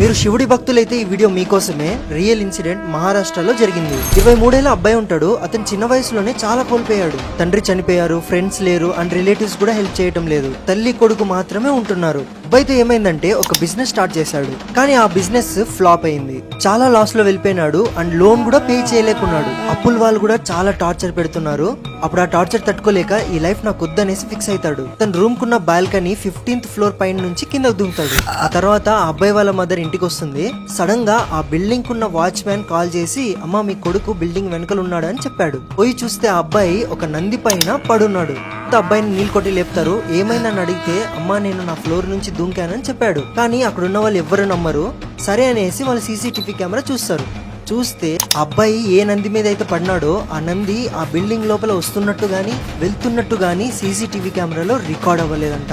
మీరు శివుడి భక్తులైతే ఈ వీడియో మీకోసమే. రియల్ ఇన్సిడెంట్ మహారాష్ట్రలో జరిగింది. 23 ఏళ్ల అబ్బాయి ఉంటాడు. అతను చిన్న వయసులోనే చాలా కోల్పోయాడు. తండ్రి చనిపోయారు, ఫ్రెండ్స్ లేరు అండ్ రిలేటివ్స్ కూడా హెల్ప్ చేయటం లేదు. తల్లి కొడుకు మాత్రమే ఉంటున్నారు. అబ్బాయితో ఏమైందంటే ఒక బిజినెస్ స్టార్ట్ చేశాడు. కానీ ఆ బిజినెస్ ఫ్లాప్ అయింది. చాలా లాస్ లో వెళ్ళిపోయినాడు అండ్ లోన్ కూడా పే చేయలేకున్నాడు. అప్పుల వాళ్ళు కూడా చాలా టార్చర్ పెడుతున్నారు. అప్పుడు ఆ టార్చర్ తట్టుకోలేక ఈ లైఫ్ నాకు వద్దనేసి ఫిక్స్ అవుతాడు. తన రూమ్ కున్న బాల్కనీ 15th ఫ్లోర్ పైన నుంచి కిందకు దిగుతాడు. ఆ తర్వాత ఆ అబ్బాయి వాళ్ళ మదర్ ఇంటికి వస్తుంది. సడన్ గా ఆ బిల్డింగ్ కున్న వాచ్మ్యాన్ కాల్ చేసి, అమ్మ మీ కొడుకు బిల్డింగ్ వెనకలు ఉన్నాడు అని చెప్పాడు. పోయి చూస్తే ఆ అబ్బాయి ఒక నంది పైన పడున్నాడు. అబ్బాయిని నీళ్ళు కొట్టి లేపుతారు. ఏమైందని అడిగితే, అమ్మా నేను నా ఫ్లోర్ నుంచి దూకానని చెప్పాడు. కానీ అక్కడున్న వాళ్ళు ఎవ్వరు నమ్మరు. సరే అనేసి వాళ్ళు సీసీటీవీ కెమెరా చూస్తారు. చూస్తే అబ్బాయి ఏ నంది మీద అయితే పడినాడో ఆ నంది ఆ బిల్డింగ్ లోపల వస్తున్నట్టు గానీ వెళ్తున్నట్టు గానీ సీసీటీవీ కెమెరాలో రికార్డ్ అవ్వలేదంట.